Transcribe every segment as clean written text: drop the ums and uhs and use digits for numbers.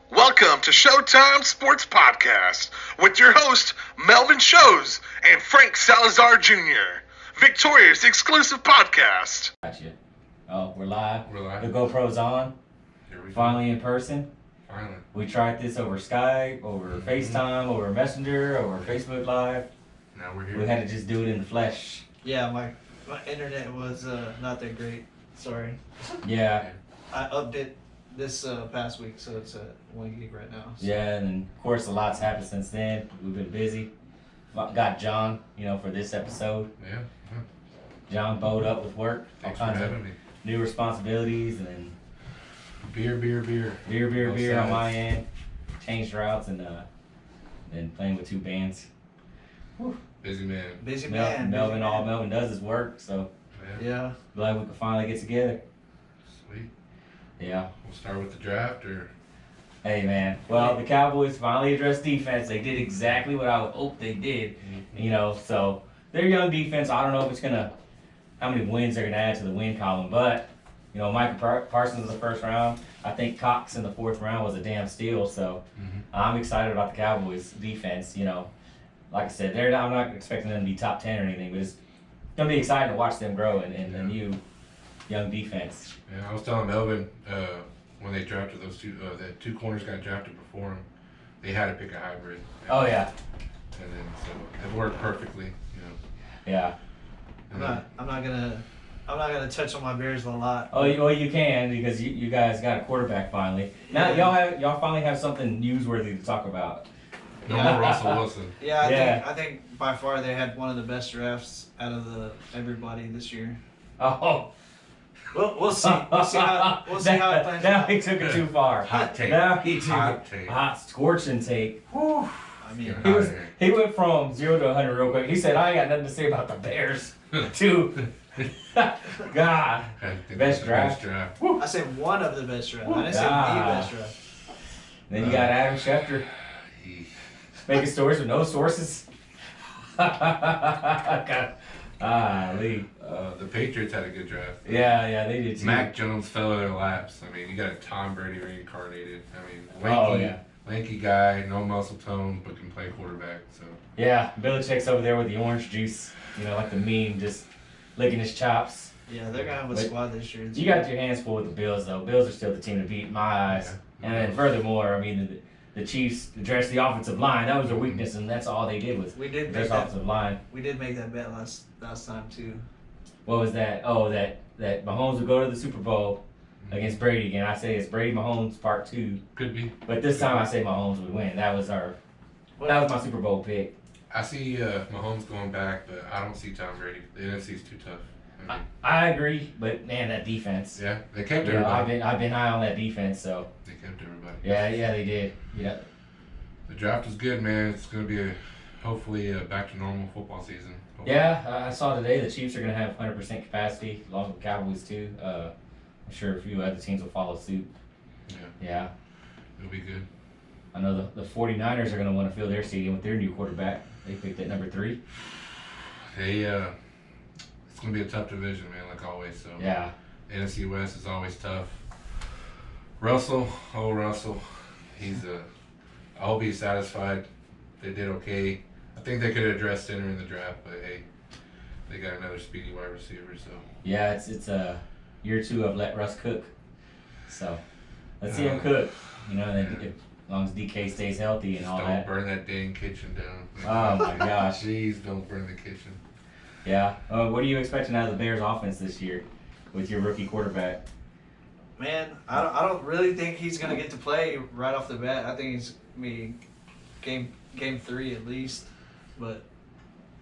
Welcome to Showtime Sports Podcast with your host, Melvin Shows and Frank Salazar Jr., Victoria's exclusive podcast. Gotcha. Oh, we're live. We're live. The GoPro's on. Here we go. Finally in person. Finally. We tried this over Skype, over FaceTime, over Messenger, over Facebook Live. Now we're here. We had to just do it in the flesh. Yeah, my internet was not that great. Sorry. Yeah. I upped it this past week, so it's at 1 gig right now. So. Yeah, and then, of course, a lot's happened since then. We've been busy. Got John, for this episode. Yeah. John bowed up with work. Thanks for all kinds having of me. new responsibilities, and then Beer. beer on my end. Changed routes, and then playing with two bands. Whew. Busy man. Busy man. Melvin, busy all man. Melvin does is work, so Yeah. glad we could finally get together. Sweet. Yeah. We'll start with the draft, or Hey, man. Well, the Cowboys finally addressed defense. They did exactly what I would hope they did. So their young defense, I don't know if it's how many wins they're gonna add to the win column, but Micah Parsons in the first round. I think Cox in the fourth round was a damn steal. So I'm excited about the Cowboys defense. Like I said, I'm not expecting them to be top 10 or anything, but it's gonna be exciting to watch them grow in the new young defense. Yeah, I was telling Melvin when they drafted those that two corners got drafted before him, they had to pick a hybrid. Oh yeah, And then so it worked perfectly. yeah. I'm not gonna touch on my Bears a lot. Oh, you can because you guys got a quarterback finally. Now y'all finally have something newsworthy to talk about. No more Russell Wilson. Yeah, I think by far they had one of the best drafts out of everybody this year. Oh, We'll see. We'll see how it plans now out. he took it too far. Hot take. Now he took Hot it. take. Hot scorching take. Whew. I mean, He went from 0 to 100 real quick. He said, "I ain't got nothing to say about the Bears." to God, best draft. I said one of the best drafts. I didn't say the best draft. Then you got Adam Schefter making stories with no sources. Lee. The Patriots had a good draft. Yeah, they did too. Mac Jones fell in their laps. I mean, you got a Tom Brady reincarnated. I mean, lanky guy, no muscle tone, but can play quarterback. So yeah, Belichick's over there with the orange juice. Like the meme, just licking his chops. Yeah, they're gonna have a squad this year. You got your hands full with the Bills, though. Bills are still the team to beat in my eyes. Yeah. And then furthermore, I mean, the Chiefs addressed the offensive line. That was their weakness, and that's all they did was We did address make that. offensive line. We did make that bet last time too. What was that? Oh, that Mahomes would go to the Super Bowl against Brady again. I say it's Brady Mahomes part 2, could be. but this time I say Mahomes would win. That was my Super Bowl pick. I see Mahomes going back, but I don't see Tom Brady. The NFC's too tough. I mean, I agree, but man, that defense. yeah, they kept everybody. I've been high on that defense, so They kept everybody. yeah, they did. Yeah. The draft is good, man. It's going to be hopefully back to normal football season. Hopefully. Yeah, I saw today the Chiefs are going to have 100% capacity, along with the Cowboys too. I'm sure a few other teams will follow suit. Yeah. It'll be good. I know the 49ers are going to want to fill their stadium with their new quarterback. They picked at number 3. It's going to be a tough division, man, like always. So Yeah. NFC West is always tough. Russell, I hope he's satisfied. They did okay. I think they could have addressed center in the draft, but hey, they got another speedy wide receiver, so. Yeah, it's year 2 of let Russ cook. So let's see him cook. And then as long as DK stays healthy and all Don't that. burn that dang kitchen down. Oh my gosh. Jeez, don't burn the kitchen. Yeah. What are you expecting out of the Bears offense this year with your rookie quarterback? Man, I don't really think he's gonna get to play right off the bat. I think he's gonna be game 3 at least, but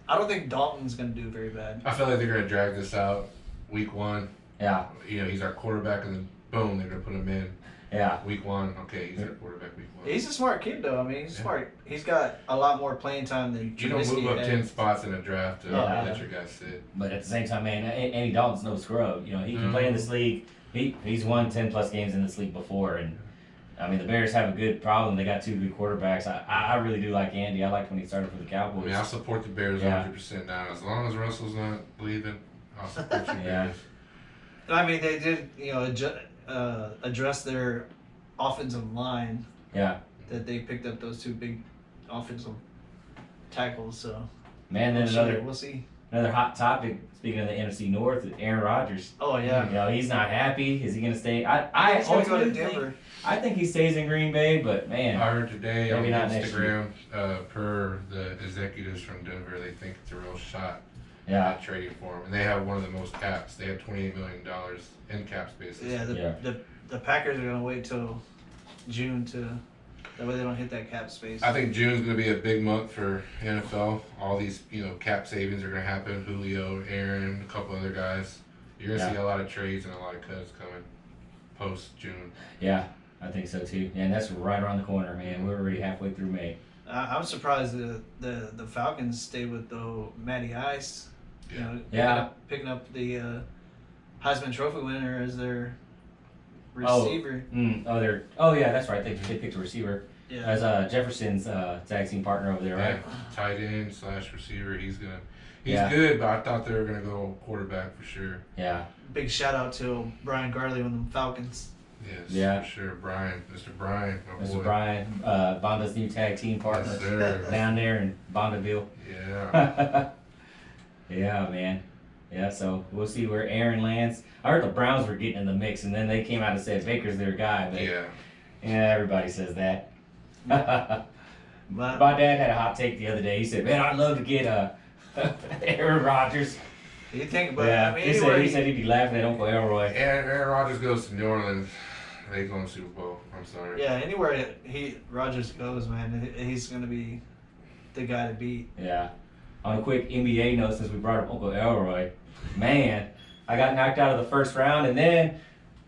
I don't think Dalton's gonna do very bad. I feel like they're gonna drag this out week 1. Yeah. He's our quarterback, and then boom, they're gonna put him in Yeah. week 1. Okay, he's our quarterback week 1. He's a smart kid though. I mean, he's smart. He's got a lot more playing time than You don't Trubisky move up had. 10 spots in a draft to Yeah. let your guys sit. But at the same time, man, Andy Dalton's no scrub. He can play in this league. He's won 10 plus games in this league before, and I mean the Bears have a good problem. They got 2 good quarterbacks. I really do like Andy. I liked when he started for the Cowboys. I mean, I support the Bears 100% now. As long as Russell's not leaving, I'll support you Yeah. Bears. I mean, they did address their offensive line Yeah. that they picked up those two big offensive tackles. So Man, then we'll see. another hot topic. Speaking of the NFC North, Aaron Rodgers. Oh yeah. You know, he's not happy. Is he going to stay? He's gonna go to ultimately Denver. I think he stays in Green Bay, but man, I heard today on maybe not next Instagram, per the executives from Denver, they think it's a real shot yeah, at trading for him. And they have one of the most caps. They have $28 million in cap spaces. Yeah. The Packers are gonna wait till June to. That way they don't hit that cap space. I think June's going to be a big month for NFL. All these, cap savings are going to happen. Julio, Aaron, a couple other guys. You're going to see a lot of trades and a lot of cuts coming post-June. yeah, I think so too. And that's right around the corner, man. We're already halfway through May. I'm surprised the Falcons stayed with Matty Ice. You know, Yeah. picking up the Heisman Trophy winner as their receiver. Oh yeah, that's right. They picked a receiver Yeah. as Jefferson's tag team partner over there, right? Yeah, tight end / receiver. He's Yeah. good, but I thought they were going to go quarterback for sure. Yeah, Big shout out to Brian Garley on the Falcons. Yes, Yeah. for sure. Mr. Brian, my Mr. boy. Brian, Banda's new tag team partner Yes, sir. down there in Bondaville. Yeah. Yeah, man. Yeah, so we'll see where Aaron lands. I heard the Browns were getting in the mix, and then they came out and said Baker's their guy. But Yeah. everybody says that. But My dad had a hot take the other day. He said, "Man, I'd love to get Aaron Rodgers." you think, but Yeah, I mean, he anyway, said he'd be laughing at Uncle Elroy. Aaron Rodgers goes to New Orleans. They go to Super Bowl. I'm sorry. yeah, anywhere Rodgers goes, man, he's gonna be the guy to beat. Yeah. On a quick NBA note, since we brought up Uncle Elroy, man, I got knocked out of the first round, and then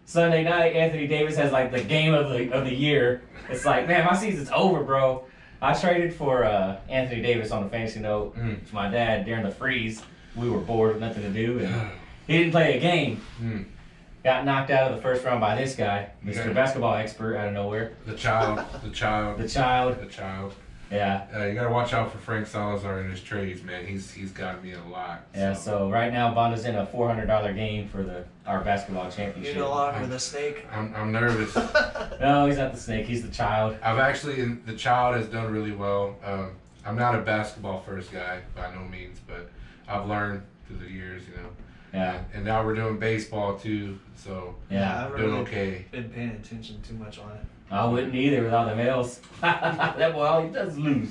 Sunday night, Anthony Davis has like the game of the year. It's like, man, my season's over, bro. I traded for Anthony Davis on a fantasy note to my dad during the freeze. We were bored with nothing to do, and he didn't play a game. Got knocked out of the first round by this guy, Mr. Okay. Basketball expert out of nowhere. The child. The child. Yeah. You gotta watch out for Frank Salazar in his trades, man. He's gotten me a lot. Yeah, so right now Bonda's in a $400 game for our basketball You're championship. no longer the snake. I'm nervous. No, he's not the snake, he's the child. The child has done really well. I'm not a basketball first guy by no means, but I've learned through the years, Yeah. And now we're doing baseball too, so Yeah. I've doing really okay. been paying attention too much on it. I wouldn't either without the males. That boy, all he does is lose.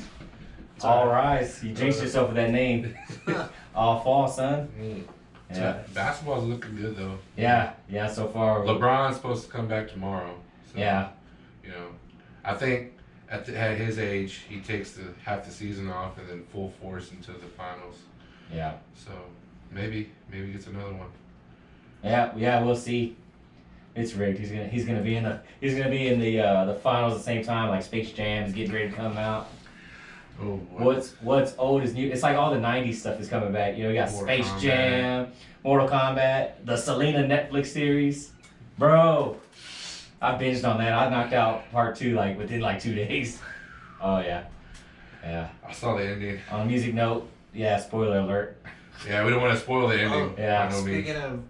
It's All all right. rise. You jinxed yourself with that name. All fall, son. Yeah. Basketball's looking good though. Yeah. Yeah, so far. LeBron's supposed to come back tomorrow. So, Yeah. I think at his age, he takes half the season off and then full force into the finals. Yeah. So maybe he gets another one. Yeah, we'll see. It's rigged. He's gonna be in the finals at the same time. Like Space Jam is getting ready to come out. Oh boy. What's old is new. It's like all the '90s stuff is coming back. You got Mortal Space Kombat. Jam, Mortal Kombat, the Selena Netflix series. Bro, I binged on that. I knocked out part 2 within 2 days. Oh yeah. I saw the ending. On a music note, yeah. Spoiler alert. Yeah, we don't want to spoil the ending. Yeah. By no means. Speaking of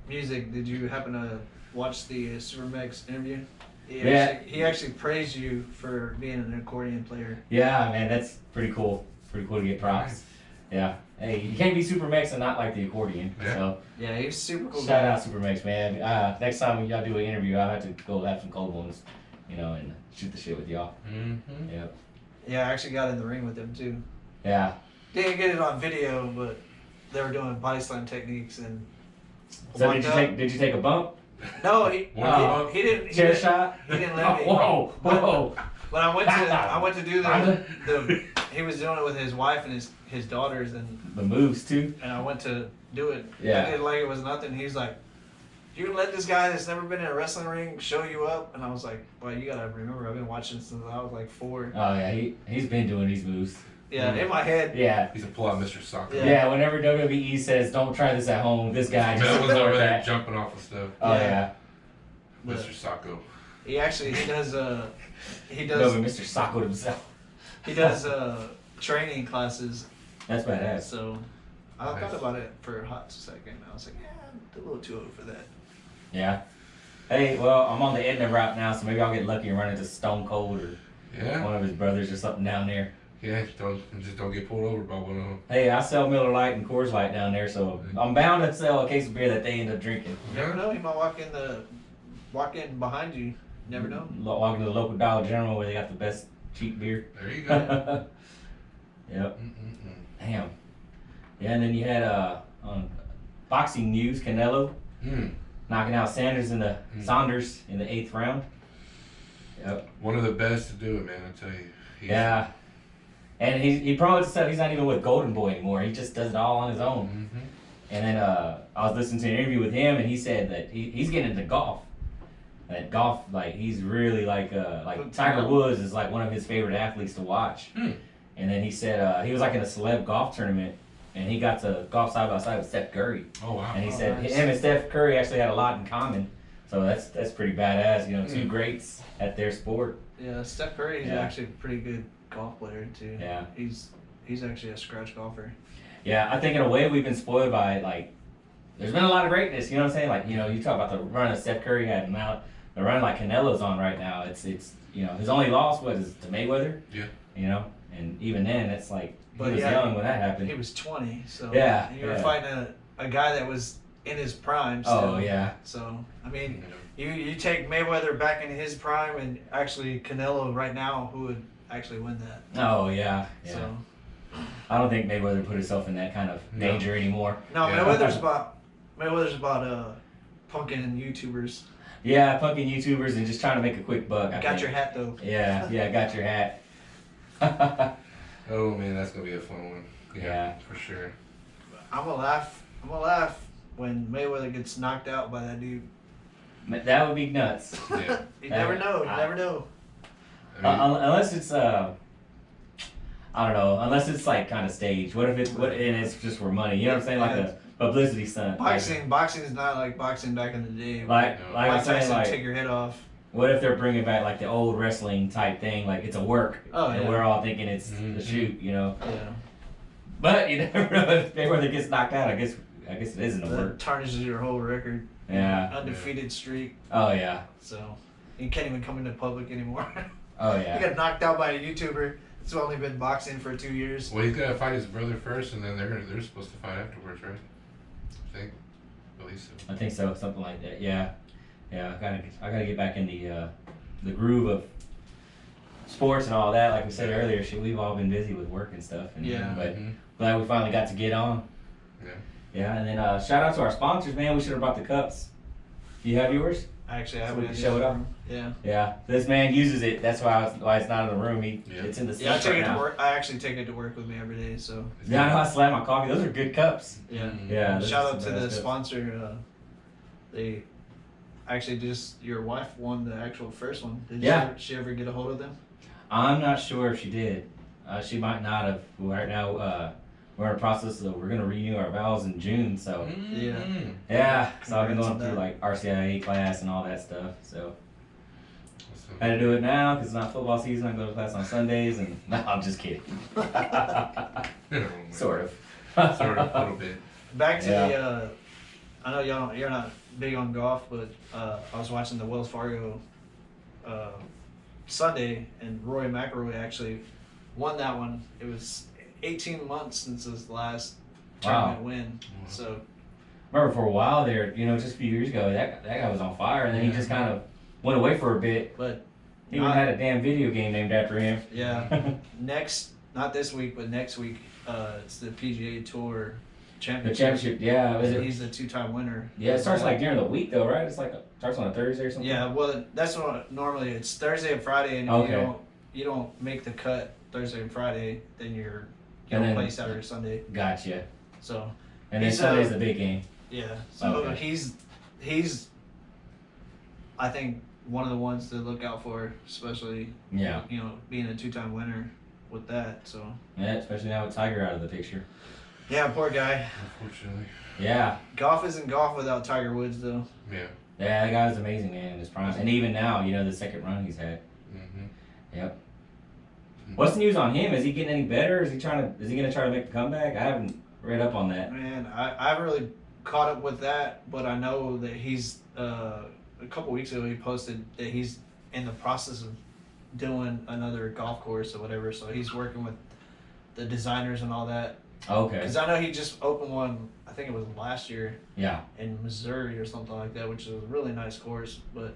music, did you happen to watch the Supermax interview? He actually praised you for being an accordion player. Yeah, man, that's pretty cool. Pretty cool to get props. Yeah. Hey, you can't be Super Mex and not like the accordion. Yeah. So Yeah, he's super cool. shout out Super Mex, man. Next time y'all do an interview, I'll have to go have some cold ones, and shoot the shit with y'all. Mm-hmm. Yeah. Yeah, I actually got in the ring with him too. Yeah. Didn't get it on video, but they were doing body slam techniques and. So walked up. did you take a bump? No, One bump? he didn't. Chair shot? He didn't let me. Whoa. But I went to do the he was doing it with his wife and his daughters and The moves too. I went to do it. Yeah. I did it like it was nothing. He's like, "You can let this guy that's never been in a wrestling ring show you up?" And I was like, "Well, you gotta remember, I've been watching since I was like 4." Oh yeah, he's been doing these moves. Yeah, in my head. Yeah. He's a pull out Mr. Soccer. Yeah. Yeah, whenever WWE says don't try this at home, this guy just Mel was over there that. jumping off of stuff. Oh Yeah. yeah. But Mr. Sacco. he does No, Mr. Sacco himself. training classes. That's badass. So I Nice. thought about it for a hot second. I was like, yeah, I'm a little too old for that. Yeah. Hey, well, I'm on the Edna route now, so maybe I'll get lucky and run into Stone Cold or Yeah. one of his brothers or something down there. Yeah, just don't get pulled over by one of them. Hey, I sell Miller Lite and Coors Light down there, so I'm bound to sell a case of beer that they end up drinking. You never know. He might walk in behind you. You never know. Walking to the local Dollar General where they got the best cheap beer. There you go. Yep. Damn. Yeah, and then you had on boxing news, Canelo knocking out Saunders in the 8th round. Yep. One of the best to do it, man. I tell you. Yeah. And he promotes himself. He's not even with Golden Boy anymore. He just does it all on his own. Mm-hmm. And then I was listening to an interview with him, and he said that he's getting into golf. That golf, like he's really like Tiger Woods is like one of his favorite athletes to watch. And then he said he was like in a celeb golf tournament, and he got to golf side by side with Steph Curry. Oh wow! And he said nice. him and Steph Curry actually had a lot in common. So that's pretty badass. You know, two greats at their sport. Yeah, Steph Curry is actually a pretty good golf player too. Yeah. He's actually a scratch golfer. Yeah, I think in a way we've been spoiled by like. There's been a lot of greatness. You know what I'm saying? Like you talk about the run that Steph Curry had, and now the run like Canelo's on right now. It's his only loss is to Mayweather. Yeah. You know, and even then it's like he But was young when that happened. He was 20, so Yeah, you were fighting a guy that was in his prime. So, Oh yeah. So I mean, you take Mayweather back in his prime, and actually Canelo right now, who would actually win that? Oh yeah. Yeah. So I don't think Mayweather put himself in that kind of danger anymore. no, Yeah. Mayweather's about punking YouTubers. Yeah, punking YouTubers and just trying to make a quick buck. I Got think. your hat though. Yeah, got your hat. Oh man, that's gonna be a fun one. Yeah. For sure. I'm gonna laugh when Mayweather gets knocked out by that dude. That would be nuts. Yeah. You never know. You never know. I mean, Unless it's I don't know. Unless it's like kind of staged. What if and it's just for money? You know what I'm saying? Like a publicity stunt. Boxing is not like boxing back in the day. Like I'm Mike saying, Tyson like take your head off. what if they're bringing back like the old wrestling type thing? Like it's a work, and yeah. we're all thinking it's the shoot. You know. Yeah. But you never know if Mayweather gets knocked out. I guess it isn't a That work. tarnishes your whole record. Yeah. Undefeated streak. Oh yeah. So you can't even come into public anymore. Oh You yeah. got knocked out by a YouTuber that's only been boxing for 2 years. well, he's gotta fight his brother first, and then they're supposed to fight afterwards, right? I think. At least so. I think so. Something like that. Yeah. Yeah. I gotta get back in the groove of sports and all that. Like we said earlier, we've all been busy with work and stuff. And, Yeah. But glad we finally got to get on. Yeah. Yeah. And then shout out to our sponsors, man. We should have brought the cups. Do you have yours? Actually, I So haven't we can show it up? Yeah. Yeah. This man uses it. That's why it's not in the room. It's in the Yeah, I sink take right it to now. work. I actually take it to work with me every day. So Yeah, I know I slam my coffee. Those are good cups. yeah. Yeah. those Shout are out to some the nice cups. sponsor. They actually just your wife won the actual first one. Did she ever get a hold of them? I'm not sure if she did. She might not have. Right now, we're in the process of we're gonna renew our vows in June. So yeah, so I've been Congrats going on through that. like RCIA class and all that stuff. So Awesome. I had to do it now because it's not football season. I go to class on Sundays, and no, I'm just kidding. Sort of. Sort of, a little bit. Back to Yeah. the. I know you're not big on golf, but I was watching the Wells Fargo Sunday, and Roy McIlroy actually won that one. It was 18 months since his last tournament win. So Remember for a while there, just a few years ago, that guy was on fire, and then he just kind of went away for a bit. but He even had a damn video game named after him. yeah, not this week, but next week, it's the PGA Tour The Championship. championship, yeah. Is it? He's the two-time winner. Yeah, it starts like during the week though, right? It's like starts on a Thursday or something. Yeah, well, that's what normally it's Thursday and Friday, and if Okay. you don't make the cut Thursday and Friday, then you And don't then- play Saturday or Sunday. Gotcha. So And then He's, Sunday's the big game. yeah, so Okay. he's I think one of the ones to look out for, especially Yeah. being a two-time winner with that. So Yeah, especially now with Tiger out of the picture. yeah, poor guy. Unfortunately. Yeah. Golf isn't golf without Tiger Woods, though. Yeah. Yeah, that guy was amazing, man, in his prime. And even now, the second run he's had. Yep. What's the news on him? Is he getting any better? Is he gonna try to make the comeback? I haven't read up on that. Man, I haven't really caught up with that, but I know that he's a couple weeks ago he posted that he's in the process of doing another golf course or whatever. So he's working with the designers and all that. Okay. Because I know he just opened one. I think it was last year. Yeah. In Missouri or something like that, which is a really nice course. But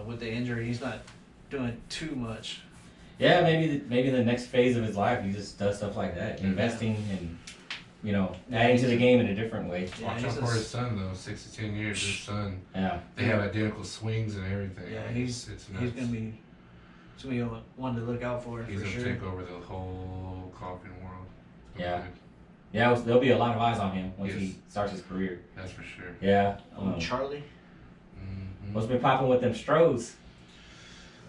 with the injury, he's not doing too much. Yeah, maybe the next phase of his life, he just does stuff like that, investing and adding to the game in a different way. Yeah, Watch out for his son though. 6 to 10 years, his son. Yeah. They have identical swings and everything. Yeah, it's he's nuts. gonna be one to look out for. He's for gonna sure. take over the whole golfing world. Yeah. Yeah, there'll be a lot of eyes on him once he starts his career. That's for sure. Yeah. Charlie. What's been popping with them Stros?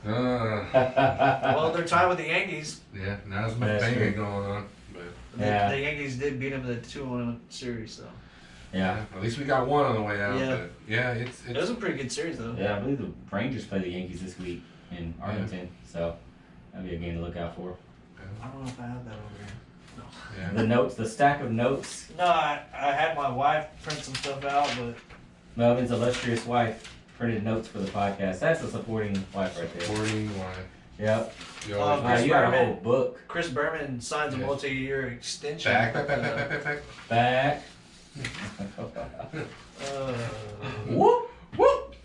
Well, they're tied with the Yankees. Yeah, not as much That's banging true. going on, but Yeah. The Yankees did beat them in the 2-1 series, so. Yeah. at least we got one on the way out. Yeah. But yeah, it's It was a pretty good series, though. Yeah, I believe the Rangers play the Yankees this week in Arlington, so that'll be a game to look out for. I don't know if I have that over here. yeah. The stack of notes. No, I had my wife print some stuff out, but Melvin's illustrious wife printed notes for the podcast. That's a supporting wife right there. Supporting one. Yep. You always Chris You got a Berman. whole book Chris Berman signs a Yes. multi-year extension. back. back. Whoop whoop.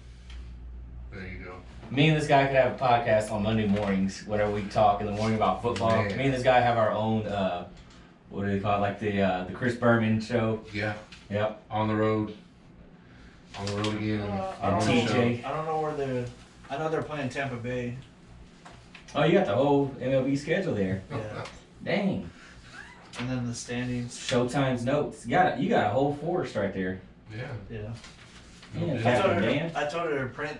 There you go. Me and this guy could have a podcast on Monday mornings, whenever we talk in the morning about football. Man. Me and this guy have our own, what do they call it, like the Chris Berman show. Yeah. Yep. On the road. On the road again. I don't TJ. know. I don't know where they're. I know they're playing Tampa Bay. Oh, you got the whole MLB schedule there. Yeah. Dang. And then the standings. Showtime's notes. You got a whole forest right there. Yeah. Yeah. Yeah, I told Captain her. Dan. I told her to print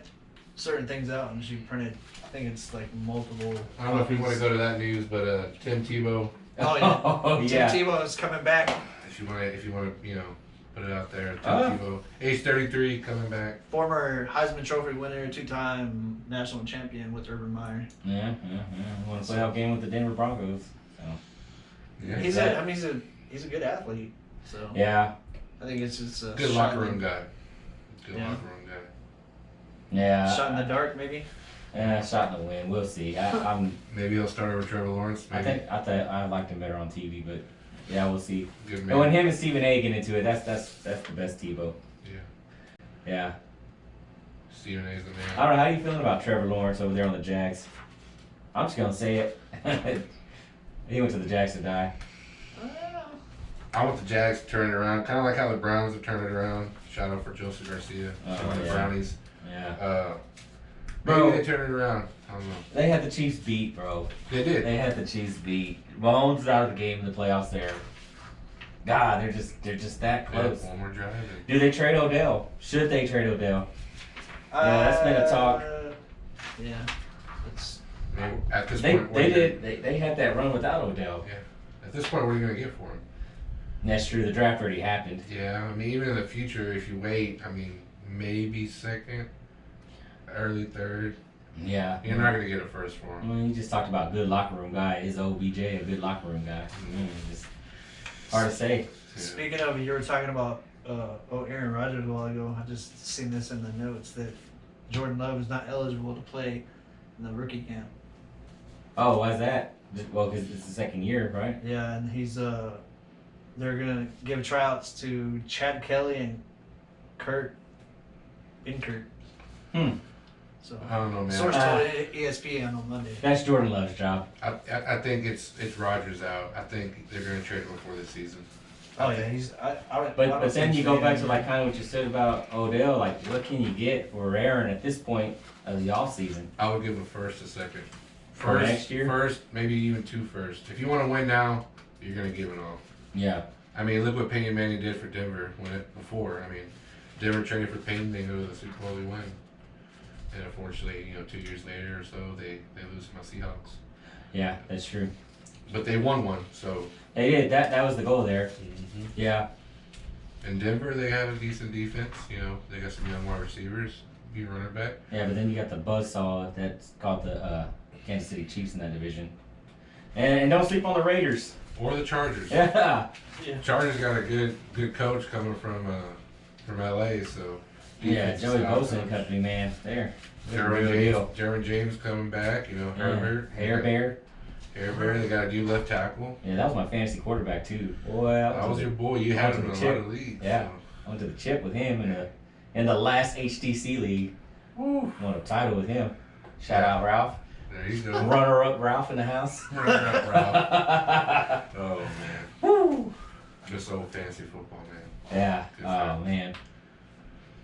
certain things out, and she printed. I think it's like multiple. I don't know if you want to go to that news, but Tim Tebow. Oh yeah. Oh, yeah. Tim Tebow is coming back. If you want to, put it out there. Tim Oh. Tebow, age 33, coming back. Former Heisman Trophy winner, 2-time national champion with Urban Meyer. Yeah. Want to play out game with the Denver Broncos. So. Yeah. He's a good athlete. So Yeah. I think it's just a Good shot locker in- room guy. Good Yeah. locker room guy. Yeah. Shot in the dark, maybe. Shot in the wind. We'll see. I'm. Maybe he'll start over Trevor Lawrence. Maybe. I liked him better on TV, but yeah, we'll see. Good And man. when him and Stephen A get into it, that's the best Tebow. Yeah. Yeah. Stephen A's the man. I don't know how you feeling about Trevor Lawrence over there on the Jags. I'm just gonna say it. He went to the Jags to die. I want the Jags to turn it around, kind of like how the Browns have turned it around. Shout out for Joseph Garcia. Oh, Shout out to yeah. Brownies. Yeah. Maybe Bro. they turn it around. I don't know. They had the Chiefs beat, bro. They did. They had the Chiefs beat. Mahomes is out of the game in the playoffs there. God, they're just that Yeah, close. one more drive. And Do they trade Odell? Should they trade Odell? Yeah, that's been a talk. Yeah. It's, maybe at this They point, what are you did. They had that run without Odell. Gonna, at this point, what are you gonna get for him? And that's true. The draft already happened. Yeah, I mean, even in the future, if you wait, I mean, maybe second, early third. Yeah. You're not gonna get a first for I him. mean, you just talked about good locker room guy. Is OBJ a good locker room guy? Just hard to say. Yeah. Speaking of, you were talking about Aaron Rodgers a while ago. I just seen this in the notes that Jordan Love is not eligible to play in the rookie camp. Oh, why's that? Well, because it's the second year, right? Yeah, and he's they're gonna give tryouts to Chad Kelly and Kurt Binkert. So I don't know, man. source told ESPN on Monday. That's Jordan Love's job. I think it's Rodgers out. I think they're gonna trade him before this season. Oh yeah, he's. But then you go back to like kind of what you said about Odell. Like, what can you get for Aaron at this point of the offseason? I would give him first, a second. For next year? First, maybe even two first. If you want to win now, you're gonna give it all. Yeah. I mean, look what Peyton Manning did for Denver before. I mean, Denver traded for Peyton, they go to the Super Bowl, they win. And unfortunately, 2 years later or so, they lose to my Seahawks. Yeah, that's true. But they won one, so. They did. That was the goal there. Yeah. In Denver, they have a decent defense. They got some young wide receivers, be running back. Yeah, but then you got the buzzsaw that's called the Kansas City Chiefs in that division. And don't sleep on the Raiders. Or the Chargers. Yeah. Chargers got a good coach coming from LA, so Yeah, defense Joey is Bosa and top-notch. company, man. They're the real deal. Jaron James coming back. You know, Herbert. Hair Bear. Hair Bear. They got a new left tackle. Yeah, that was my fantasy quarterback too. Boy, That was your boy. You had him in a lot of leagues. Yeah. So. I went to the chip with him in the last HTC league. Woo. Won a title with him. Shout out Ralph. There you go. Runner up Ralph in the house. Runner up Ralph. Oh man. Woo. Just old fantasy football, man. Yeah. Good Oh stuff. man.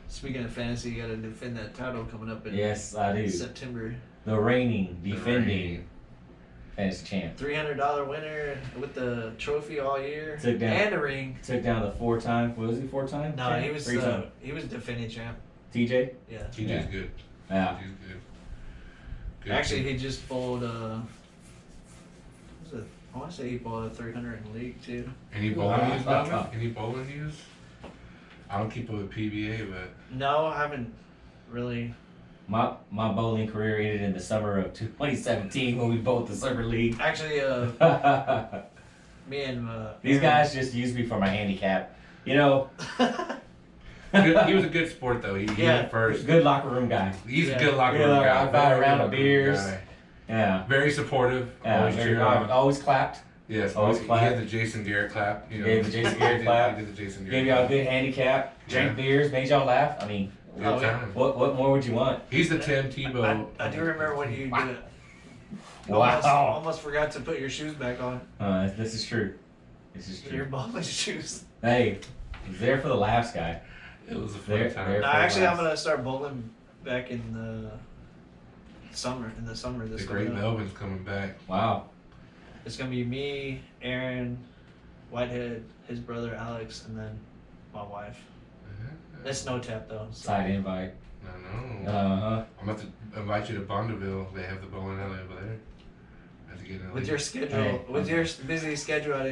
Speaking of fantasy, you got to defend that title coming up in Yes, I do. September. The reigning, defending reigning. fantasy champ. $300 winner with the trophy all year Took down- and a ring. Took down the 4-time. What was he? 4-time? No, champ? he was 3-time. he was defending champ. TJ. Yeah. TJ's Yeah. good. Yeah. He's good. Good. Actually, he just bowled. What was it? I want to say he bowled a 300 in the league too. Any bowling news, Wow. Melvin? Any bowling news? I don't keep up with PBA, but No, I haven't really. My bowling career ended in the summer of 2017 when we bowled the summer league. Actually, me and These Aaron- guys just used me for my handicap. You know, he was a good sport though. He Yeah. went first. good locker room guy. He's Yeah. a good locker room Yeah, guy. I bought a Very round good of locker room beers. guy. Yeah. Very supportive. Yeah, Always very, cheer I on. always clapped. Yes, always he clap. had the Jason Garrett clap. You know, Gave the Jason Garrett He clap. did the Jason Garrett. Gave y'all a clap. good handicap. Drank Yeah. beers, made y'all laugh. I mean, Good Oh, yeah. time. what more would you want? He's the Tim Tebow. I do remember when you did it. Wow. Almost forgot to put your shoes back on. This is true. This is Your true. bowling shoes. Hey, he's there for the laughs, guy. It was a There- fun time. there- No, actually, I'm gonna start bowling back in the summer. In the summer, this The great coming up. Melvin's coming back. Wow. It's gonna be me, Aaron, Whitehead, his brother Alex, and then my wife. It's no tap though. So. Side invite. I know. Uh-huh. I'm about to invite you to Bondeville. They have the bowling alley over there. I have to get in the With league. your schedule, Hey. with your busy schedule, I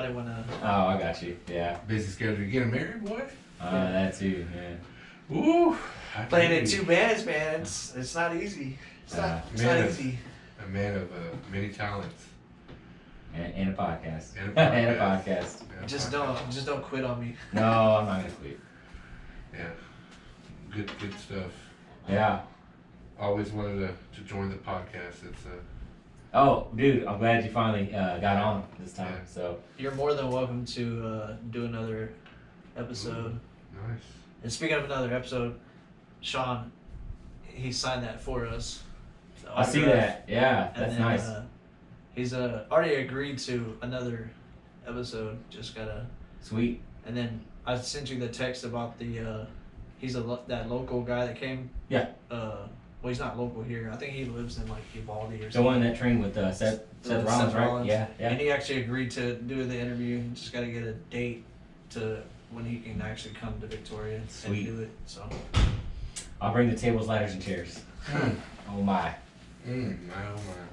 didn't wanna. Oh, I got you. Yeah. busy schedule. You getting married, boy? That too. Yeah. Ooh. I Playing in tell you, two bands, man. It's not easy. It's not man. easy. A man of many talents. And a podcast. And a And a podcast. podcast. Yeah, Just podcast. don't quit on me. No, I'm not gonna quit. Yeah. Good stuff. Yeah. Always wanted to join the podcast. It's Oh, dude, I'm glad you finally got on this time. Yeah. So You're more than welcome to do another episode. nice. And speaking of another episode, Sean, he signed that for us. The I see autograph. that. Yeah, And that's then, nice. He's already agreed to another episode. Just gotta. Sweet. And then I sent you the text about the. He's that local guy that came. Yeah. Well, he's not local here. I think he lives in like Uvalde or The something. one that trained with Seth Seth Rollins, right? Rollins. Yeah, And yeah. he actually agreed to do the interview. Just got to get a date to when he can actually come to Victoria Sweet. and do it. So. I'll bring the tables, ladders, and chairs. Oh my. My oh my.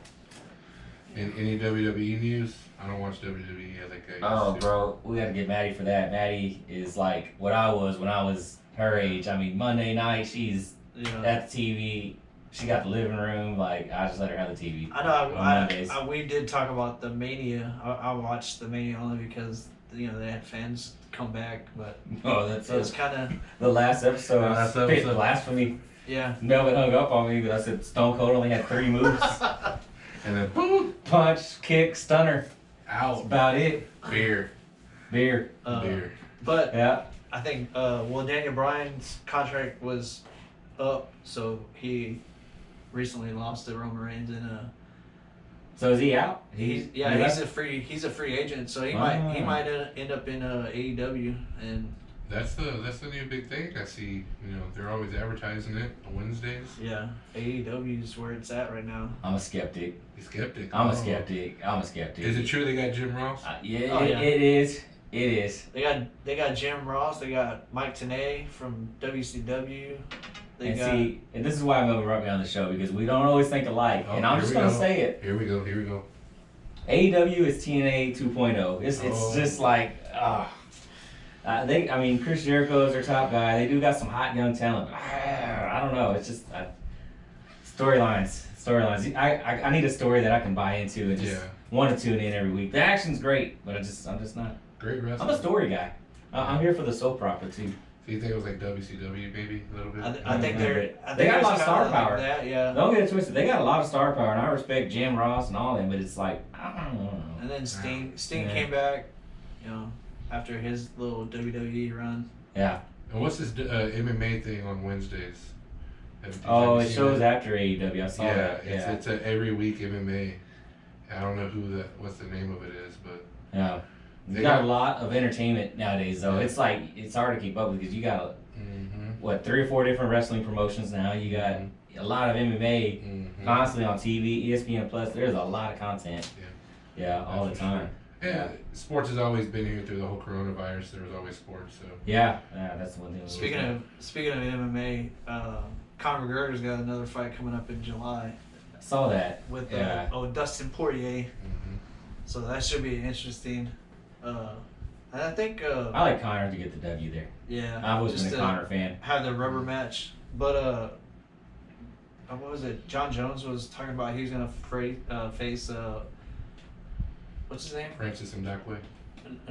Any WWE news? I don't watch WWE. I think I Oh, used to. bro, we gotta get Maddie for that. Maddie is like what I was when I was her age. I mean, Monday night, she's Yeah. at the TV. She got the living room. Like, I just let her have the TV. I know. on Mondays. We did talk about the Mania. I watched the Mania only because they had fans come back, but Oh, that's it was kind of the last episode. The I last spit episode. blasphemy. yeah. Melvin hung up on me because I said Stone Cold only had 3 moves: And then boom, punch, kick, stunner. That's out. about it. Beer. Beer. Beer. But Yeah. I think Daniel Bryan's contract was up, so he recently lost to Roman Reigns in a. So is he out? He's left? a free agent, so he Ah. might end up in AEW and That's the new big thing. I see. You know, they're always advertising it on Wednesdays. yeah, AEW is where it's at right now. I'm a skeptic. You skeptic? I'm a Oh. skeptic. I'm a skeptic. Is it true they got Jim Ross? Yeah, Oh, yeah. it is. It is. They got Jim Ross, they got Mike Tenay from WCW. They And got see, and this is why Melvin brought me on the show because we don't always think alike. Oh, and I'm here just we gonna go. say it. Here we go. Here we go. AEW is TNA 2.0. It's Oh. just like I mean, Chris Jericho is their top guy. They do got some hot young talent. But, I don't know. It's just storylines. I need a story that I can buy into and just Yeah. want to tune in every week. The action's great, but I'm just not. Great I'm wrestler. a story guy. I'm here for the soap opera too. So you think it was like WCW maybe a little bit? I think they got a lot of star power. That, yeah. Don't get it twisted. They got a lot of star power, and I respect Jim Ross and all them, but it's like, I don't know. And then Sting Yeah. came back, after his little WWE run. Yeah. And what's this MMA thing on Wednesdays? Oh, you it seen shows that? after AEW. I saw Yeah, that. it's a every week MMA. I don't know what the name of it is, but Yeah. They You got got- a lot of entertainment nowadays, though. Yeah. It's like, it's hard to keep up with because you got, what, 3 or 4 different wrestling promotions now. You got a lot of MMA constantly on TV, ESPN Plus. There's a lot of content. Yeah, all the That's for time. sure. Yeah, sports has always been here through the whole coronavirus. There was always sports, so. Yeah, that's the one thing. Speaking of MMA, Conor McGregor's got another fight coming up in July I saw that. with Yeah. Dustin Poirier. Mhm. So that should be interesting. And I think I like Connor to get the W there. yeah, I've always just been a to Connor fan. have the rubber match. But what was it? John Jones was talking about he was gonna face what's his name? Francis Ndakwe.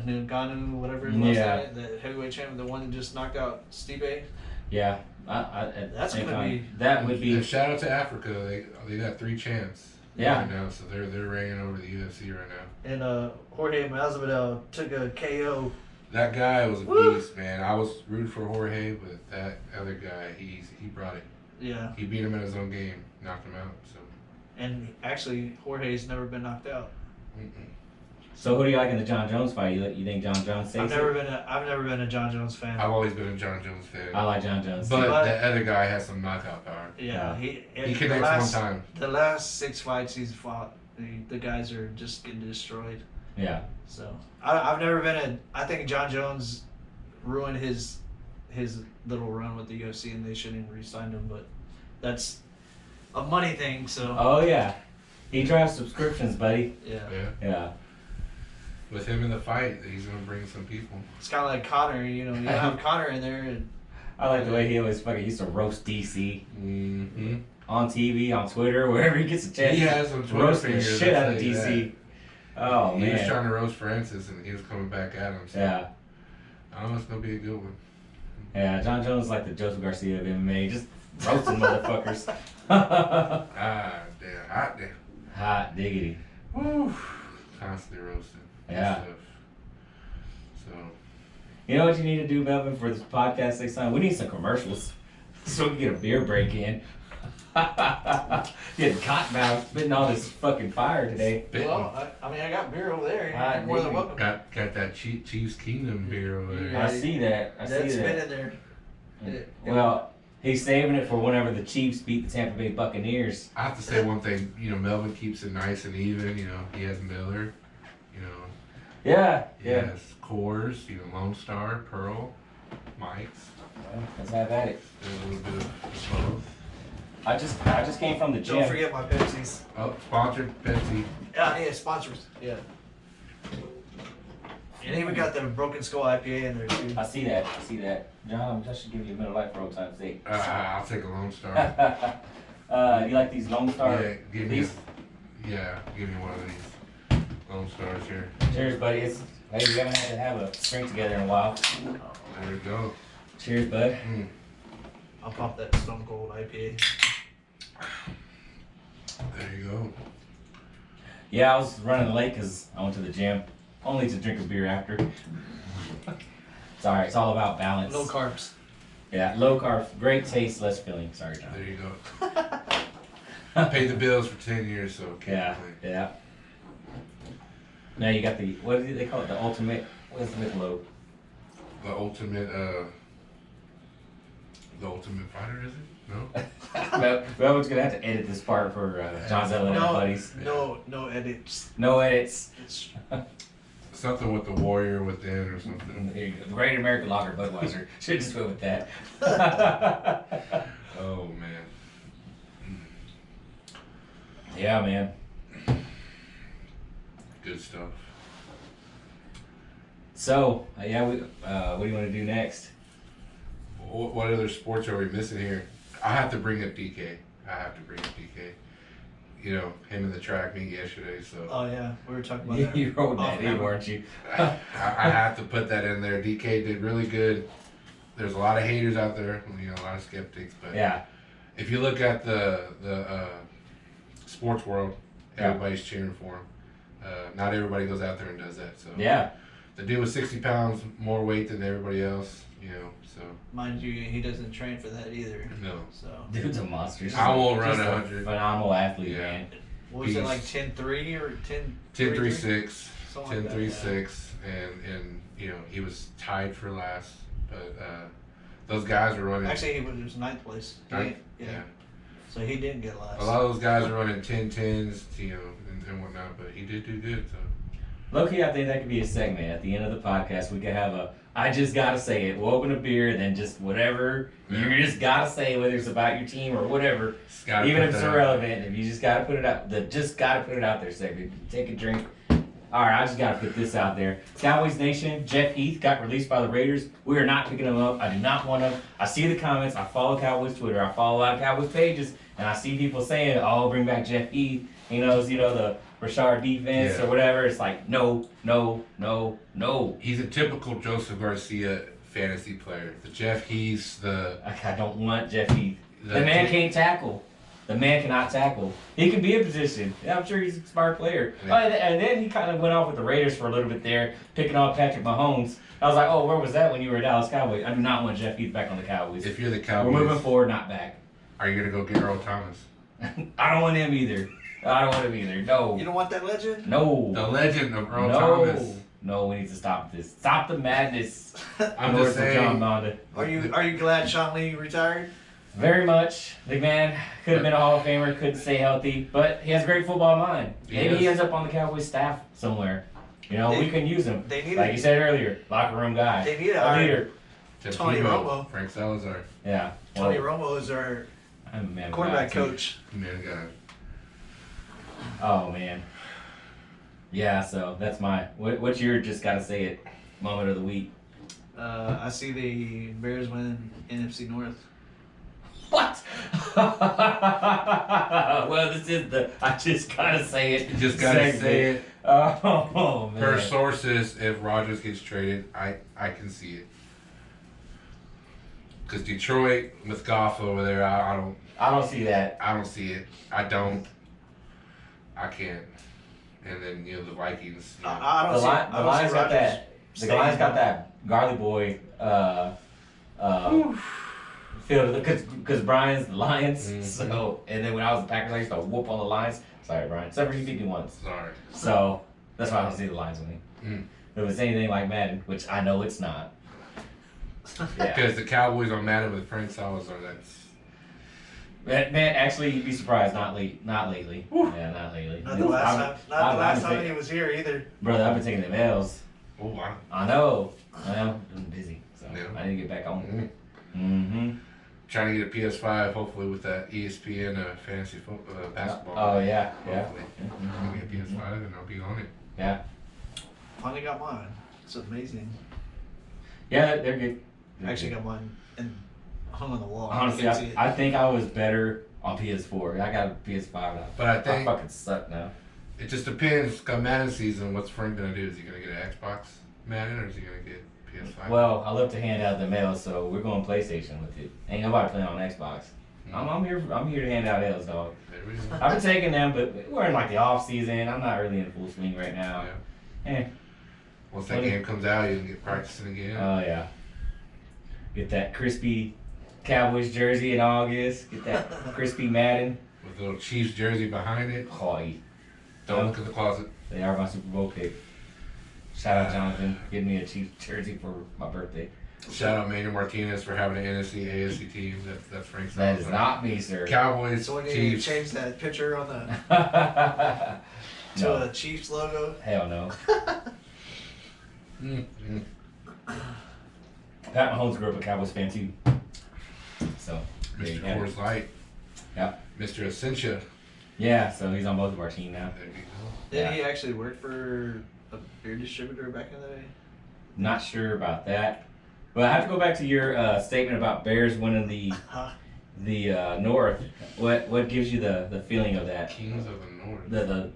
Ngannou, whatever it was, Yeah. the heavyweight champion, the one that just knocked out Stipe. Yeah, at That's the same gonna time, be- that would be And shout out to Africa. They got 3 champs. Yeah. Right now, so they're reigning over the UFC right now. And Jorge Masvidal took a KO. That guy was a Woo! beast, man. I was rooting for Jorge, but that other guy, he brought it. Yeah, He beat him in his own game, knocked him out. So. and actually Jorge's never been knocked out. Mm-mm. So who do you like in the John Jones fight? You think John Jones takes I've never been a John Jones fan. I've always been a John Jones fan. I like John Jones. But But- that other guy has some knockout power. Yeah, He the connects last, one time. The last 6 fights he's fought, the guys are just getting destroyed. Yeah. So I've never been I think John Jones ruined his little run with the UFC, and they shouldn't have re-signed him. But that's a money thing. So Oh yeah, he drives subscriptions, buddy. yeah, Yeah. Yeah. With him in the fight, he's gonna bring some people. it's kind of like Connor. You have Connor in there, and I like the way he always fucking used to roast DC Mm-hmm. on TV, on Twitter, wherever he gets a chance. He has some Twitter roasting the fingers, shit I'll out of tell you DC. Oh He was man. trying to roast Francis, and he was coming back at him. So Yeah. I don't know, it's gonna be a good one. Yeah. John Jones is like the Joseph Garcia of MMA, just roasting motherfuckers. Ah, damn, hot damn. Hot diggity. Woo. Constantly roasting. Good Yeah. stuff. So. You know what you need to do, Melvin, for this podcast next time? We need some commercials so we can get a beer break in. Getting cotton mouth, spitting all this fucking fire today. I got beer over there. Ah, You're more than maybe. welcome. Got that Chiefs Kingdom beer over there. Yeah. I see that. I see That's been that. in there. Well, he's saving it for whenever the Chiefs beat the Tampa Bay Buccaneers. I have to say one thing. Melvin keeps it nice and even. He has Miller. Yeah. He has Coors. Lone Star, Pearl, Mike's. Well, let's have at it. A little bit of both. I just came from the gym. Don't forget my Pepsis. Oh, sponsored Pepsi. Yeah, sponsors. Yeah. And even got the Broken Skull IPA in there too. I see that. John, I should give you a Miller Lite for old time's sake. I'll take a Lone Star. You like these Lone Star? Yeah, give me one of these Lone Stars here. Cheers, buddy. Hey, we haven't had to have a drink together in a while. There we go. Cheers, bud. I'll pop that Stone Cold IPA. There you go. Yeah, I was running late because I went to the gym, only to drink a beer after. It's alright, it's all about balance. No carbs. Yeah, low carb, great taste, less filling. Sorry, John. There you go. Paid the bills for 10 years, so can't Yeah, complain. yeah. Now you got what do they call it? The ultimate, what is the Michelob? The ultimate fighter, is it? No? Melvin's gonna have to edit this part for John Zella and buddies. No edits. No edits. It's Something with the warrior within or something. Here you go. The Great American Lager Budweiser. Should just go with that. Oh, man. Yeah, man. Good stuff. So, yeah, what do you want to do next? What other sports are we missing here? I have to bring up DK. Him in the track meet yesterday, so oh yeah, we were talking about that. You rode that Off in, camera. weren't you? I have to put that in there. DK did really good. there's a lot of haters out there, you know, a lot of skeptics, but Yeah. if you look at the sports world, everybody's cheering for him. Not everybody goes out there and does that. So Yeah. the dude was 60 pounds more weight than everybody else, you know. So Mind you, he doesn't train for that either. no, So Dude's a monster. He's I won't just run a 100. Phenomenal athlete, Yeah. man. what was it He's- like 10-3 or 10? 10.36, Something like that, 10.36, and you know he was tied for last, but those guys were running. Actually, he was ninth place. Ninth? Yeah. Yeah. So he didn't get last. A lot of those guys are running 10.10s, you know, and whatnot, but he did do good. So Low-key, I think that could be a segment at the end of the podcast. We could have a, I just gotta say it. We'll open a beer and then just whatever you just gotta say, whether it's about your team or whatever. just gotta Even put if it's that out irrelevant, if you just gotta put it out, the just gotta put it out there segment. Take a drink. All right, I just gotta put this out there. Cowboys Nation, Jeff Heath got released by the Raiders. We are not picking him up. I do not want him. I see the comments. I follow Cowboys Twitter. I follow a lot of Cowboys pages, and I see people saying, "Oh, bring back Jeff Heath." He knows, the Rashard defense Yeah. or whatever. It's like, no, no, no, no. He's a typical Joseph Garcia fantasy player. The Jeff Heath, I don't want Jeff Heath. The man can't tackle. The man cannot tackle. He can be in position. Yeah, I'm sure he's a smart player. Yeah. Oh, and then he kind of went off with the Raiders for a little bit there, picking on Patrick Mahomes. I was like, oh, where was that when you were a Dallas Cowboy? I do not want Jeff Heath back on the Cowboys. If you're the We're Cowboys, moving forward, not back. are you gonna go get Earl Thomas? I don't want him either. I don't want him either. No. You don't want that legend? No. The legend of Earl no. Thomas. No, we need to stop this. Stop the madness. I'm North just of Jon saying. Banda. Are you glad Sean Lee retired? Very much. The man could have been a Hall of Famer, couldn't stay healthy, but he has a great football mind. Maybe he Yes. ends up on the Cowboys staff somewhere. We can use him. They need Like you said earlier, locker room guy. They need a leader. Tim Tony Tebow, Romo. Frank Salazar, Yeah. Tony Well, Romo is our I'm a man quarterback guy, too. coach. man, God. Oh man. Yeah. So that's my. What's your just gotta say it moment of the week? I see the Bears win NFC North. What? Well, this is the I just gotta say it. You just gotta segment. say it. Oh man. Per sources, if Rodgers gets traded, I can see it. Because Detroit with Goff over there, I I don't see that. don't see it. I can't. And then the Vikings. You know, I don't The see. I don't Lions see got Rodgers that. The staying. Lions got that Garley boy. Feel because Brian's the Lions. Mhm. So and then when I was the Packers, I used to whoop on the Lions. Sorry, Brian. Except for he beat me once. sorry. So that's why I don't see the Lions winning. Mm. If it's anything like Madden, which I know it's not. Yeah. Because the Cowboys are mad with Frank Salazar. That's Man, actually, you'd be surprised. Not lately. Yeah, not lately. Not the last time. Not the last time taking- he was here either. Brother, I've been taking them L's. oh wow. I know. I'm busy, so Yeah. I need to get back on. Mm. Mm-hmm. Trying to get a PS5, hopefully with that ESPN fantasy basketball. Oh yeah, yeah. Hopefully. I'll get a PS5 and I'll be on it. Yeah. Finally got mine. It's amazing. Yeah, they're good. I actually got mine and hung on the wall. Honestly, You can see it. I think I was better on PS4. I got a PS5 now. But I think fucking suck now. it just depends. Come Madden season, what's Frank gonna do? Is he gonna get an Xbox Madden or is he gonna get PS5? Well, I love to hand out the mail, so we're going PlayStation with it. Ain't nobody playing on Xbox. I'm here to hand out L's, dog. there we go. I've been taking them, but we're in like the off season. I'm not really in full swing right now. Yeah. Once that game comes out, you can get practicing again. Oh yeah. Get that crispy Cowboys jersey in August. Get that crispy Madden. With a little Chiefs jersey behind it. Oh, Don't look in the closet. they are my Super Bowl pick. Shout out Jonathan, give me a Chiefs jersey for my birthday. Shout out Manuel Martinez for having an NFC, AFC team. That's Frank's. That is not me, sir. Cowboys, So we need to Chiefs. change that picture on the to No, a Chiefs logo. hell no. Mm, mm. Pat Mahomes grew up a Cowboys fan too. So, there you Mr. have it. Coors Light. Yep. Mr. Essentia. Yeah, so he's on both of our team now. There you go. Did Yeah. he actually work for a beer distributor back in the day? Not sure about that. But I have to go back to your statement about Bears winning the North. What gives you the feeling of that? Kings of the North. The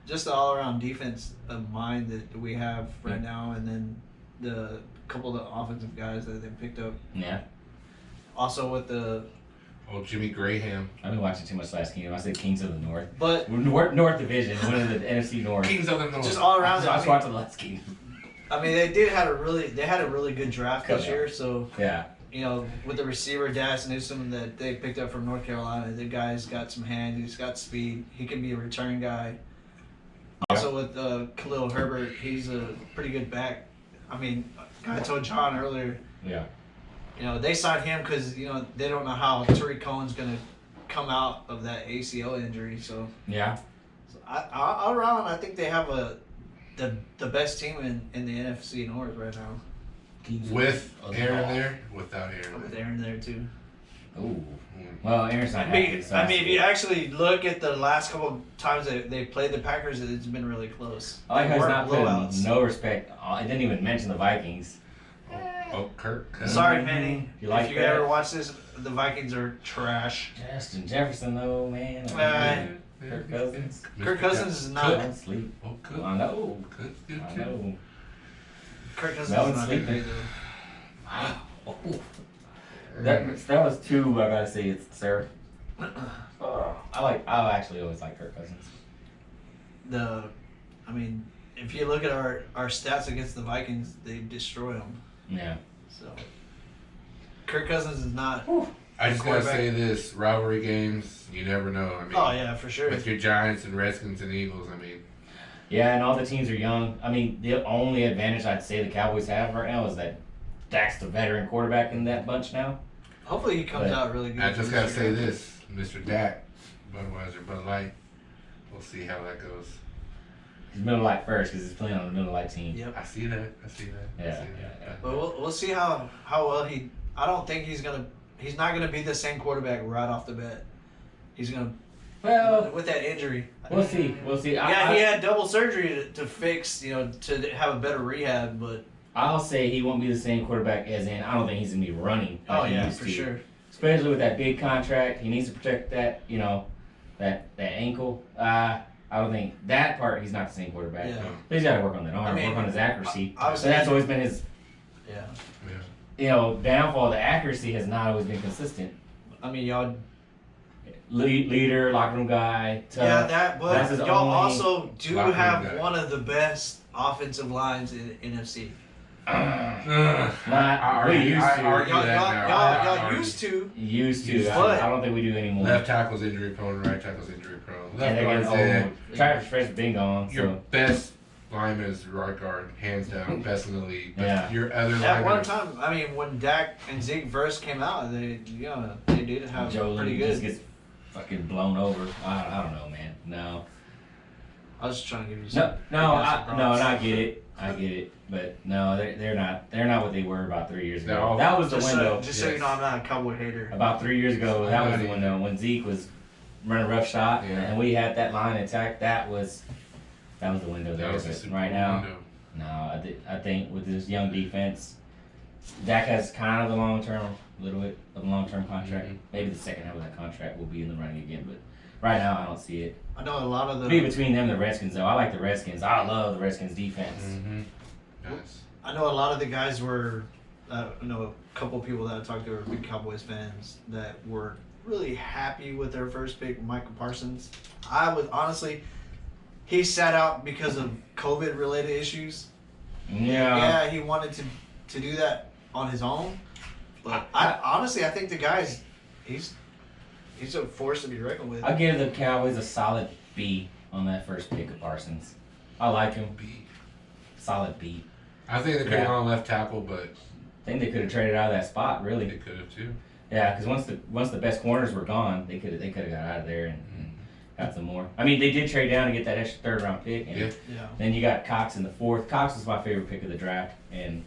Just the all around defense of mind that we have right now, and then the couple of the offensive guys that they picked up. Yeah. Also with the Jimmy Graham. I've been watching too much Last Kingdom. I said Kings of the North. but North Division, one of the NFC North. Kings of the North. just all around. I was watching the Last Kingdom. I mean, they had a really good draft this year. So Yeah. you know, with the receiver Daz Newsome that they picked up from North Carolina, the guy's got some hand. He's got speed. He can be a return guy. Also with Khalil Herbert, he's a pretty good back. I mean, I told John earlier. Yeah. You know, they signed him because, you know, they don't know how Tariq Cohen's going to come out of that ACL injury. So, Yeah. all around, I think they have the best team in the NFC North right now. With Aaron there, without Aaron. With Aaron there, too. Ooh. Well, Aaron's not I mean, happy, so if you actually look at the last couple of times they played the Packers, it's been really close. I like how he's They not weren't putting no respect. I didn't even mention the Vikings. Oh, Kirk. Sorry, Manny. You like if you that? ever watch this, the Vikings are trash. Justin Jefferson, though, man. Kirk Cousins. Kirk Cousins is not. Don't sleep. Oh, Cook. I know. Cook's good I too. know. Kirk Cousins Melvin's is not sleeping. great, though. Wow. Oh. That was two. I gotta say, it's sir. I actually always like Kirk Cousins. I mean, if you look at our stats against the Vikings, they destroy them. Yeah. So, Kirk Cousins is not. I just gotta quarterback. say this: rivalry games, you never know. I mean, Oh yeah, for sure. with your Giants and Redskins and Eagles, I mean, Yeah, and all the teams are young. I mean, the only advantage I'd say the Cowboys have right now is that Dak's the veteran quarterback in that bunch now. Hopefully he comes But out really good. I just gotta say year. this: Mr. Dak, Budweiser, Bud Light. We'll see how that goes. He's Miller Lite first because he's playing on the Miller Lite team. Yep. I see that. Yeah. But we'll see how well he. I don't think he's not gonna be the same quarterback right off the bat. He's gonna. Well, With that injury. we'll see. We'll see. Yeah, he had double surgery to fix, to have a better rehab, but. I'll say he won't be the same quarterback as in. I don't think he's gonna be running. Like he used for to. sure. Especially with that big contract, he needs to protect that. That ankle. I don't think that part. He's not the same quarterback. Yeah. But he's got to work on that arm, I mean, work on his accuracy. obviously- So that's always been his. Yeah. Downfall. The accuracy has not always been consistent. I mean, y'all. Leader, locker room guy. Tough. Yeah, That's but his y'all only also do locker room have guy. one of the best offensive lines in NFC. Not we used to. argue Y'all, that now. y'all I used to. Used to. But- I don't think we do anymore. Left tackle's injury prone, right tackle's injury prone. and Left they're guard's getting dead. old. Travis Fred's been gone. Your So best lineman is right guard, hands down, best in the league. But Yeah. your other At one linemen, time, I mean, when Dak and Zeke first came out, they did have Joe pretty Lee good. just gets fucking blown over. I don't know, man. No. I was just trying to give you No, some. no, and I get it, but no, they're not what they were about 3 years ago. No. That was the Just window. so you know, I'm not a Cowboy hater. About 3 years ago, that was the window when Zeke was running rough shot, Yeah. and we had that line attack. That was the window that there. was a But Super right Bowl now, window. no, I think with this young defense, Dak has kind of a little bit of a long-term contract. Mhm. Maybe the second half of that contract will be in the running again, but right now I don't see it. I know a lot of Be the. between them and the Redskins, though. I like the Redskins. I love the Redskins defense. Mm-hmm. Nice. I know a lot of the guys were. I know a couple of people that I talked to were big Cowboys fans that were really happy with their first pick, Michael Parsons. I was honestly. He sat out because of COVID-related issues. Yeah, he wanted to do that on his own. But I think the guy's he's a force to be reckoned with. I give the Cowboys a solid B on that first pick of Parsons. I like him. B. Solid B. I think they could have Yeah. gone left tackle, but I think they could have traded out of that spot, they really. could have too. Yeah, because once the best corners were gone, they could have got out of there and got some more. I mean, they did trade down to get that extra third round pick, and Yeah. Yeah. then you got Cox in the fourth. Cox was my favorite pick of the draft, and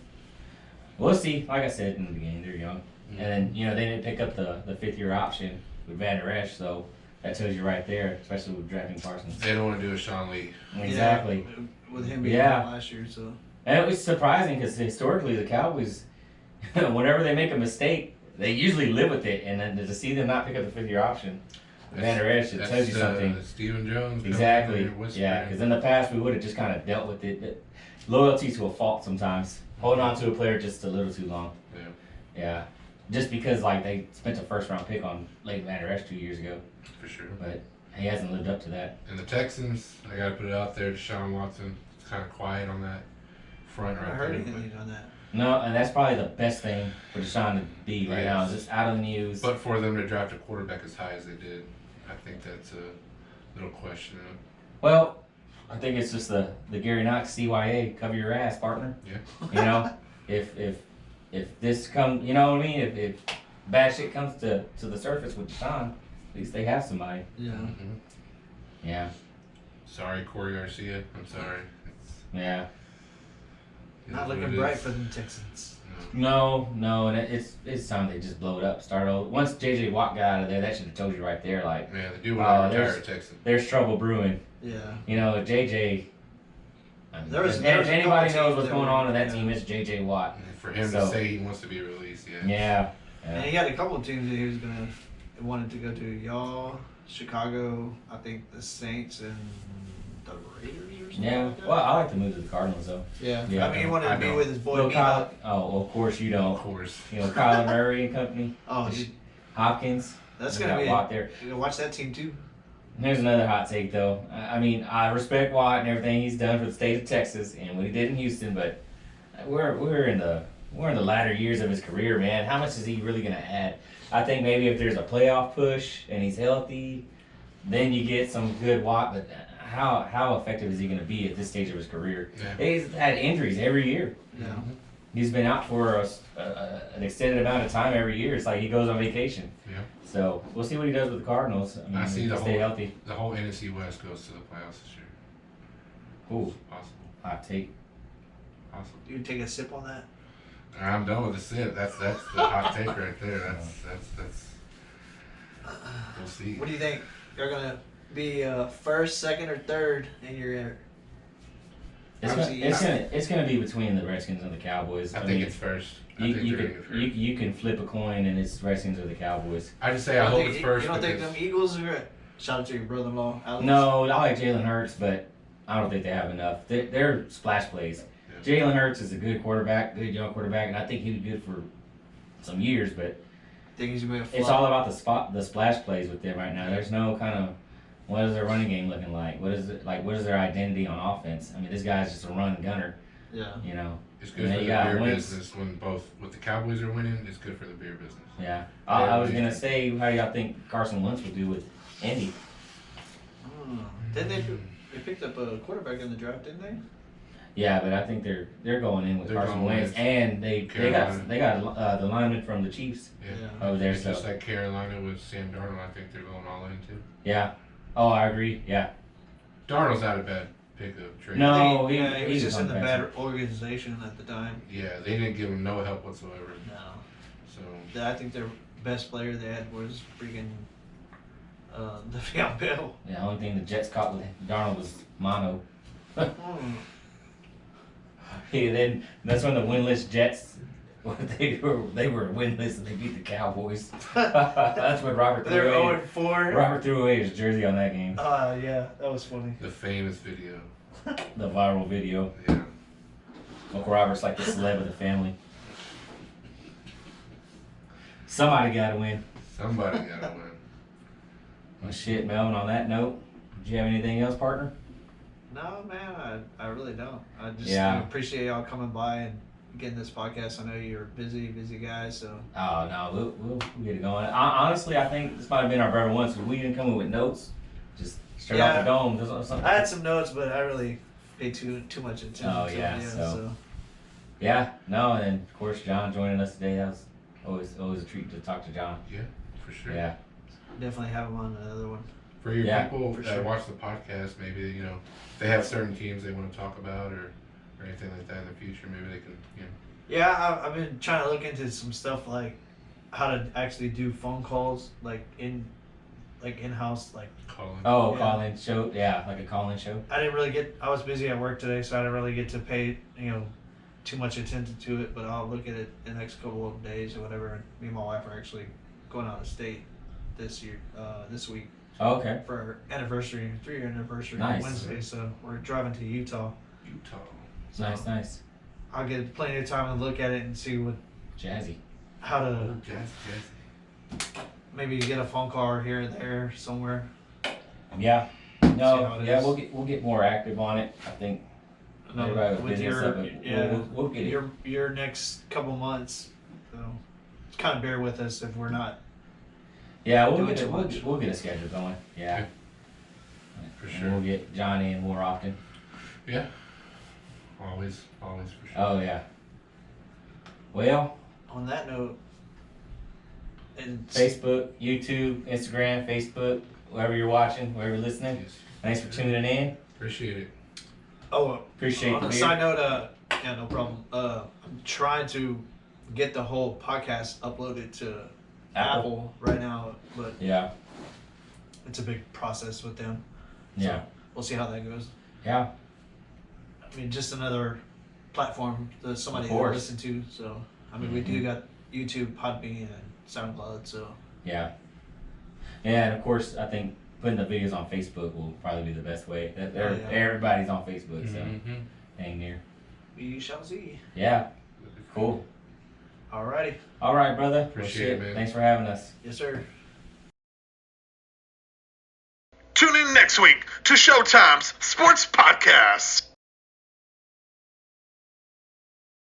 we'll see. Like I said in the beginning, they're young, and then they didn't pick up the 5th-year option with Van Der Esch, so that tells you right there, especially with drafting Parsons. They don't want to do a Sean Lee. Exactly. Yeah, with him being Yeah. out last year, so. And it was surprising because historically the Cowboys, whenever they make a mistake, they usually live with it. And then to see them not pick up the 5th-year option, Van Der Esch, it tells you something. Stephen Jones. Exactly. coming in there Yeah, because in the past we would have just kind of dealt with it. But loyalty to a fault sometimes. holding on to a player just a little too long. Yeah. Yeah. Just because like they spent a first round pick on Leighton Vander Esch 2 years ago. For sure. But he hasn't lived up to that. And the Texans, I got to put it out there, Deshaun Watson, it's kind of quiet on that front I right heard there. anything on that. No, and that's probably the best thing for Deshaun to be right now. Is just out of the news. But for them to draft a quarterback as high as they did, I think that's a little question. Well, I think it's just the Gary Knox CYA, cover your ass, partner. Yeah. You know, if this comes, you know what I mean? If bad shit comes to the surface with Deshaun, at least they have somebody. Yeah. Mm-hmm. Yeah. Sorry, Corey Garcia. I'm sorry. Yeah. Not what looking it bright is. for the Texans. No, and it's time they just blow it up. Start over. Once JJ Watt got out of there, that should have told you right there. Like, Yeah, the dude want to retire there's- a Texan. there's trouble brewing. Yeah. You know, JJ. I mean, There was- if there was a anybody couple knows teams what's that going were- on in that yeah. team, it's JJ Watt. And for him So- to say he wants to be released, yeah. Yeah. And he had a couple of teams that he was wanted to go to. Y'all, Chicago, I think the Saints and the Raiders or something. Yeah. Like that. Well, I like to move to the Cardinals though. Yeah. Yeah, I mean, he wanted I to be don't. with his boy. Well, Kyle. oh, of course you Of don't. course. You know, Kyler Murray and company. Oh, dude, Hopkins. that's We gonna got be. Watt there. You can watch that team too. Here's another hot take though. I mean, I respect Watt and everything he's done for the state of Texas and what he did in Houston, but we're in the latter years of his career, man. How much is he really gonna add? I think maybe if there's a playoff push and he's healthy, then you get some good Watt. But how effective is he gonna be at this stage of his career? Yeah. He's had injuries every year. Yeah. He's been out for an extended amount of time every year. It's like he goes on vacation. Yeah. So we'll see what he does with the Cardinals. I mean, I see if the they stay whole- healthy. The whole NFC West goes to the playoffs this year. Ooh, Possible. hot take. Possible. You take a sip on that. I'm done with the sip. That's the hot take right there. That's. We'll see. What do you think? They're gonna be first, second, or third in your? It's gonna be between the Redskins and the Cowboys. I think it's first. I You, think you they're could gonna get first. you can flip a coin and it's Redskins or the Cowboys. I just say I hope think, it's first. You don't think because them Eagles are? Shout out to your brother-in-law, Alex. No, I like Jalen Hurts, but I don't think they have enough. They're splash plays. Jalen Hurts is a good quarterback, good young quarterback, and I think he'd be good for some years. But Think he's gonna be a flop? it's all about the splash plays with them right now. There's no kind of what is their running game looking like? What is it like? What is their identity on offense? I mean, this guy's just a run gunner. Yeah. You know. it's good And for they the got beer wins. business when the Cowboys are winning. It's good for the beer business. Yeah. I was gonna say, how do y'all think Carson Wentz will do with Indy? Didn't they picked up a quarterback in the draft, didn't they? Yeah, but I think they're going in with They're Carson going Wentz, with and they Carolina. got the lineman from the Chiefs Yeah. over there. It's So just like Carolina with Sam Darnold. I think they're going all in too. yeah. Oh, I agree. Yeah. Darnold's not a bad pickup trade. No. I think he was just in the unfettered. bad organization at the time. Yeah, they didn't give him no help whatsoever. No. So I think their best player they had was freaking Le'Veon Bell. Yeah. The only thing the Jets caught with Darnold was mono. Yeah, then that's when the winless Jets. They were winless and they beat the Cowboys. That's when Robert threw They're away. 0-4. Robert threw away his jersey on that game. Yeah, that was funny. the famous video. The viral video. Yeah. Uncle Robert's like the celeb of the family. Somebody got to win. Somebody gotta win. Well, shit, Melvin, on that note, do you have anything else, partner? No, man, I really don't. I just Yeah. appreciate y'all coming by and getting this podcast. I know you're busy guys, so. Oh, no, we'll get it going. Honestly, I think this might have been our better one, because we didn't come in with notes. Just straight off the dome. There's something. I had some notes, but I really paid too much attention Oh, to yeah, them. so- Yeah, no, and of course, John joining us today. That was always a treat to talk to John. Yeah, for sure. Yeah. Definitely have them on another one. For your Yeah, people for that sure. watch the podcast, maybe they have certain teams they want to talk about or anything like that in the future. Maybe they can. Yeah, I've been trying to look into some stuff like how to actually do phone calls, like in-house, like. Call in. Oh, Yeah. call-in show. Yeah, like a call-in show. I didn't really I was busy at work today, so I didn't really get to pay, too much attention to it, but I'll look at it the next couple of days or whatever. And me and my wife are actually going out of state this week Oh, okay. for our anniversary, 3-year anniversary Nice. on Wednesday, so we're driving to Utah. Utah. So, Nice. I'll get plenty of time to look at it and see Jazzy. how to Oh, Jazz. maybe get a phone call here and there somewhere. Yeah. See No. how it Yeah, is. we'll get more active on it. I think No, everybody was with busy your and stuff, but we'll get it. your next couple months. So just kind of bear with us if we're not. Yeah, we'll doing get too it. much. We'll get a schedule going. Yeah. For And sure. we'll get Johnny in more often. Yeah. Always for sure. Oh yeah. Well, On that note, and Facebook, YouTube, Instagram, Facebook, wherever you're watching, wherever you're listening. Yes. Thanks for tuning in. Appreciate it. Appreciate on the a beer. side note, yeah, no problem. I'm trying to get the whole podcast uploaded to Apple right now, but Yeah. it's a big process with them. So Yeah. we'll see how that goes. Yeah. I mean, just another platform that somebody Of to course. listen to. So, I mean, we do got YouTube, Podbean, and SoundCloud. So, Yeah. Yeah, and of course, I think putting the videos on Facebook will probably be the best way. Everybody's on Facebook, so Mm-hmm. hang near. we shall see. Yeah. Cool. Alrighty. All right, brother. Appreciate it, man. Thanks for having us. Yes, sir. Tune in next week to Showtime's Sports Podcast.